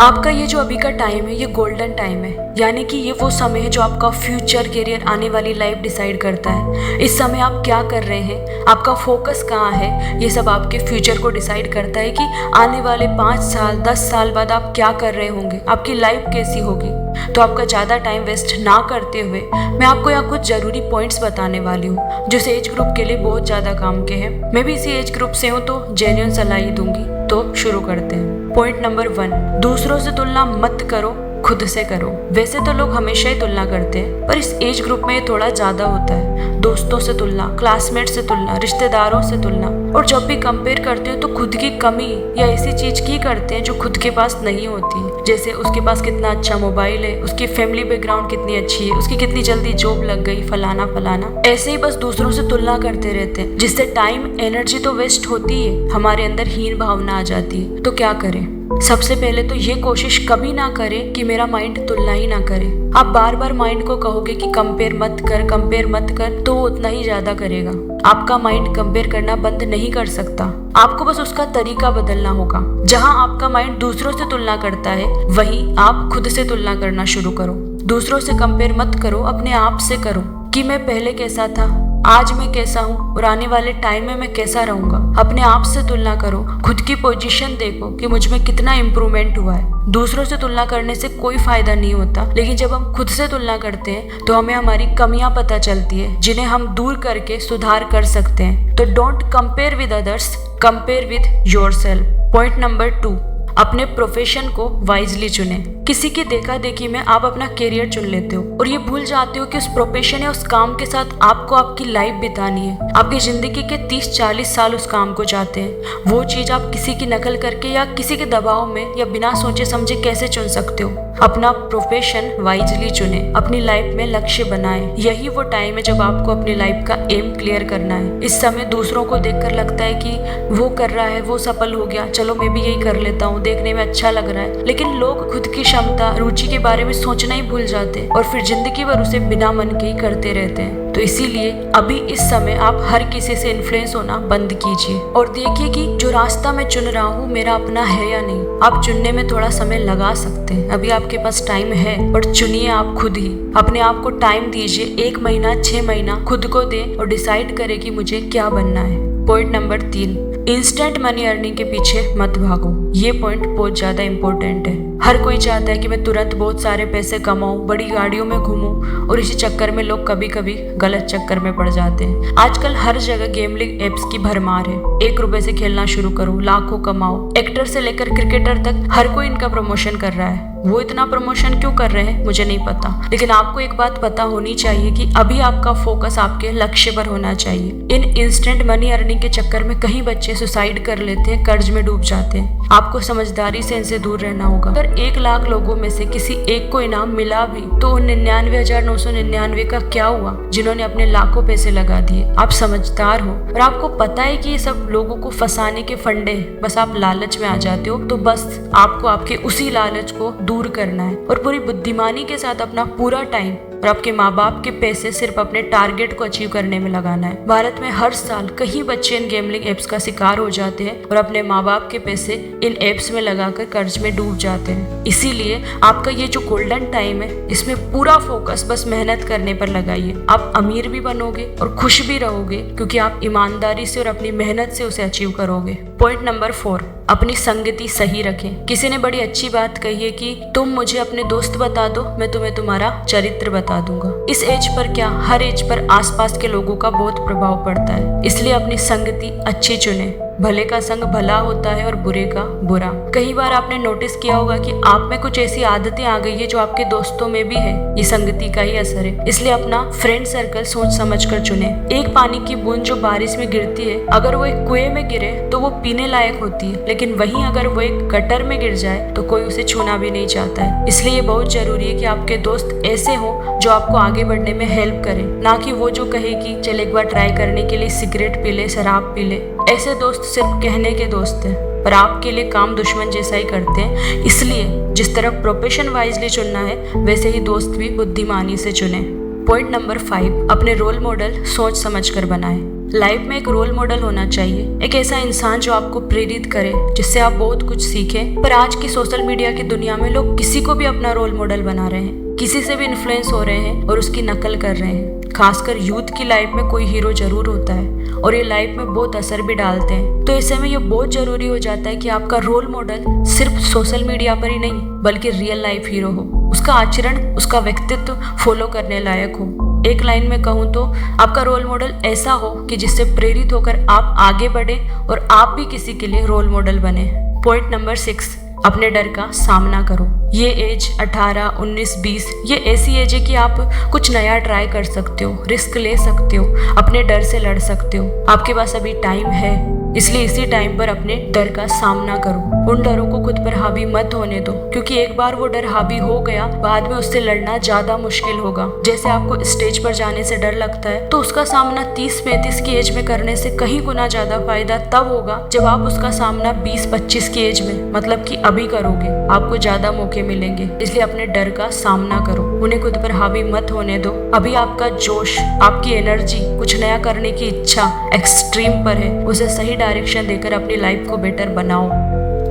आपका ये जो अभी का टाइम है ये गोल्डन टाइम है, यानी कि ये वो समय है जो आपका फ्यूचर करियर, आने वाली लाइफ डिसाइड करता है। इस समय आप क्या कर रहे हैं, आपका फोकस कहाँ है, ये सब आपके फ्यूचर को डिसाइड करता है कि आने वाले 5 साल 10 साल बाद आप क्या कर रहे होंगे, आपकी लाइफ कैसी होगी। तो आपका ज़्यादा टाइम वेस्ट ना करते हुए मैं आपको यहाँ कुछ ज़रूरी पॉइंट्स बताने वाली हूँ जो इस एज ग्रुप के लिए बहुत ज़्यादा काम के हैं। मैं भी इसी एज ग्रुप से हूँ तो जेन्युइन सलाह ही दूंगी। तो शुरू करते हैं। पॉइंट नंबर 1, दूसरों से तुलना मत करो, खुद से करो। वैसे तो लोग हमेशा ही तुलना करते हैं, पर इस एज ग्रुप में ये थोड़ा ज़्यादा होता है। दोस्तों से तुलना, क्लासमेट से तुलना, रिश्तेदारों से तुलना, और जब भी कंपेयर करते हो तो खुद की कमी या ऐसी चीज़ की करते हैं जो खुद के पास नहीं होती। जैसे उसके पास कितना अच्छा मोबाइल है, उसकी फैमिली बैकग्राउंड कितनी अच्छी है, उसकी कितनी जल्दी जॉब लग गई, फलाना फलाना। ऐसे ही बस दूसरों से तुलना करते रहते हैं, जिससे टाइम एनर्जी तो वेस्ट होती है, हमारे अंदर हीन भावना आ जाती है। तो क्या करें? सबसे पहले तो ये कोशिश कभी ना करें कि मेरा माइंड तुलना ही ना करे। आप बार बार माइंड को कहोगे कि कंपेयर मत कर, तो वो उतना ही ज्यादा करेगा। आपका माइंड कंपेयर करना बंद नहीं कर सकता, आपको बस उसका तरीका बदलना होगा। जहां आपका माइंड दूसरों से तुलना करता है, वहीं आप खुद से तुलना करना शुरू करो। दूसरों से कंपेयर मत करो, अपने आप से करो कि मैं पहले कैसा था, आज मैं कैसा हूँ और आने वाले टाइम में मैं कैसा रहूंगा। अपने आप से तुलना करो, खुद की पोजीशन देखो कि मुझ में कितना इम्प्रूवमेंट हुआ है। दूसरों से तुलना करने से कोई फायदा नहीं होता, लेकिन जब हम खुद से तुलना करते हैं तो हमें हमारी कमियां पता चलती है, जिन्हें हम दूर करके सुधार कर सकते हैं। तो don't compare with others, compare with yourself. Point number 2, अपने प्रोफेशन को वाइजली चुने। किसी की देखा देखी में आप अपना करियर चुन लेते हो और ये भूल जाते हो कि उस प्रोफेशन या उस काम के साथ आपको आपकी लाइफ बितानी है। आपकी जिंदगी के 30-40 साल उस काम को जाते हैं। वो चीज आप किसी की नकल करके या किसी के दबाव में या बिना सोचे समझे कैसे चुन सकते हो? अपना प्रोफेशन वाइजली चुने, अपनी लाइफ में लक्ष्य बनाएं। यही वो टाइम है जब आपको अपनी लाइफ का एम क्लियर करना है। इस समय दूसरों को देखकर लगता है कि वो कर रहा है, वो सफल हो गया, चलो मैं भी यही कर लेता हूँ, देखने में अच्छा लग रहा है। लेकिन लोग खुद की क्षमता, रुचि के बारे में सोचना ही भूल जाते और फिर जिंदगी भर उसे बिना मन के ही करते रहते हैं। तो इसीलिए अभी इस समय आप हर किसी से इन्फ्लुएंस होना बंद कीजिए और देखिए कि जो रास्ता मैं चुन रहा हूँ मेरा अपना है या नहीं। आप चुनने में थोड़ा समय लगा सकते हैं, अभी आपके पास टाइम है, पर चुनिए आप खुद ही। अपने आप को टाइम दीजिए, 1 महीना 6 महीना खुद को दें और डिसाइड करें कि मुझे क्या बनना है। Point number 3, instant money earning के पीछे मत भागो। ये पॉइंट बहुत ज्यादा इंपॉर्टेंट है। हर कोई चाहता है कि मैं तुरंत बहुत सारे पैसे कमाऊं, बड़ी गाड़ियों में घूमूं, और इसी चक्कर में लोग कभी कभी गलत चक्कर में पड़ जाते हैं। आजकल हर जगह गेमलिंग एप्स की भरमार है। 1 रुपए से खेलना शुरू करो, लाखों कमाओ। एक्टर से लेकर क्रिकेटर तक हर कोई इनका प्रमोशन कर रहा है। वो इतना प्रमोशन क्यों कर रहे हैं मुझे नहीं पता, लेकिन आपको एक बात पता होनी चाहिए कि अभी आपका फोकस आपके लक्ष्य पर होना चाहिए। इन इंस्टेंट मनी अर्निंग के चक्कर में कई बच्चे सुसाइड कर लेते हैं, कर्ज में डूब जाते हैं। आपको समझदारी से इनसे दूर रहना होगा। अगर 1 लाख लोगों में से किसी एक को इनाम मिला भी तो उन 99,999 का क्या हुआ जिन्होंने अपने लाखों पैसे लगा दिए? आप समझदार हो और आपको पता है कि ये सब लोगों को फंसाने के फंडे हैं, बस आप लालच में आ जाते हो। तो बस आपको आपके उसी लालच को दूर करना है और पूरी बुद्धिमानी के साथ अपना पूरा टाइम और आपके माँ बाप के पैसे सिर्फ अपने टारगेट को अचीव करने में लगाना है। भारत में हर साल कई बच्चे इन गेमलिंग एप्स का शिकार हो जाते हैं और अपने माँ बाप के पैसे इन एप्स में लगाकर कर्ज में डूब जाते हैं। इसीलिए आपका ये जो गोल्डन टाइम है, इसमें पूरा फोकस बस मेहनत करने पर लगाइए। आप अमीर भी बनोगे और खुश भी रहोगे, क्योंकि आप ईमानदारी से और अपनी मेहनत से उसे अचीव करोगे। पॉइंट नंबर 4, अपनी संगति सही रखें। किसी ने बड़ी अच्छी बात कही है कि तुम मुझे अपने दोस्त बता दो, मैं तुम्हें तुम्हारा चरित्र बता दूंगा। इस एज पर क्या, हर एज पर आसपास के लोगों का बहुत प्रभाव पड़ता है, इसलिए अपनी संगति अच्छी चुने। भले का संग भला होता है और बुरे का बुरा। कई बार आपने नोटिस किया होगा कि आप में कुछ ऐसी आदतें आ गई है जो आपके दोस्तों में भी है। ये संगति का ही असर है। इसलिए अपना फ्रेंड सर्कल सोच समझ कर चुने। एक पानी की बूंद जो बारिश में गिरती है, अगर वो एक कुएं में गिरे तो वो पीने लायक होती है, लेकिन वहीं अगर वो एक गटर में गिर जाए तो कोई उसे छूना भी नहीं चाहता है। इसलिए ये बहुत जरूरी है कि आपके दोस्त ऐसे हो जो आपको आगे बढ़ने में हेल्प करें, ना कि वो जो कहे कि चल एक बार ट्राई करने के लिए सिगरेट पी ले, शराब पी ले। ऐसे दोस्त सिर्फ कहने के दोस्त हैं, पर आपके लिए काम दुश्मन जैसा ही करते हैं। इसलिए जिस तरह प्रोफेशन वाइजली चुनना है, वैसे ही दोस्त भी बुद्धिमानी से चुने। पॉइंट नंबर 5, अपने रोल मॉडल सोच समझ कर बनाएं। लाइफ में एक रोल मॉडल होना चाहिए, एक ऐसा इंसान जो आपको प्रेरित करे, जिससे आप बहुत कुछ सीखें। पर आज की सोशल मीडिया की दुनिया में लोग किसी को भी अपना रोल मॉडल बना रहे हैं, किसी से भी इन्फ्लुएंस हो रहे हैं और उसकी नकल कर रहे हैं। खासकर यूथ की लाइफ में कोई हीरो जरूर होता है और ये लाइफ में बहुत असर भी डालते हैं। तो ऐसे में ये बहुत जरूरी हो जाता है कि आपका रोल मॉडल सिर्फ सोशल मीडिया पर ही नहीं बल्कि रियल लाइफ हीरो हो, उसका आचरण, उसका व्यक्तित्व फॉलो करने लायक हो। एक लाइन में कहूँ तो आपका रोल मॉडल ऐसा हो कि जिससे प्रेरित होकर आप आगे बढ़े और आप भी किसी के लिए रोल मॉडल बने। पॉइंट नंबर 6, अपने डर का सामना करो। ये एज 18, 19, 20 ये ऐसी एज है कि आप कुछ नया ट्राई कर सकते हो, रिस्क ले सकते हो, अपने डर से लड़ सकते हो। आपके पास अभी टाइम है, इसलिए इसी टाइम पर अपने डर का सामना करो। उन डरों को खुद पर हावी मत होने दो, क्योंकि एक बार वो डर हावी हो गया, बाद में उससे लड़ना ज्यादा मुश्किल होगा। जैसे आपको स्टेज पर जाने से डर लगता है, तो उसका सामना 30-35 की एज में करने से कहीं गुना ज्यादा फायदा तब होगा जब आप उसका सामना 20-25 की एज में, मतलब कि अभी करोगे। आपको ज्यादा मौके मिलेंगे, इसलिए अपने डर का सामना करो, उन्हें खुद पर हावी मत होने दो। अभी आपका जोश, आपकी एनर्जी, कुछ नया करने की इच्छा एक्सट्रीम पर है, उसे सही डायरेक्शन देकर अपनी लाइफ को बेटर बनाओ।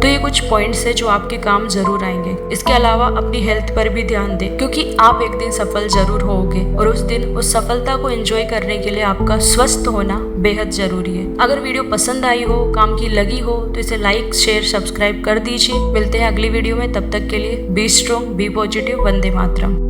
तो ये कुछ पॉइंट्स है जो आपके काम जरूर आएंगे। इसके अलावा अपनी हेल्थ पर भी ध्यान दें, क्योंकि आप एक दिन सफल जरूर होगे और उस दिन उस सफलता को एंजॉय करने के लिए आपका स्वस्थ होना बेहद जरूरी है। अगर वीडियो पसंद आई हो, काम की लगी हो, तो इसे लाइक, शेयर, सब्सक्राइब कर दीजिए। मिलते हैं अगली वीडियो में, तब तक के लिए be strong, be positive, Vande Mataram.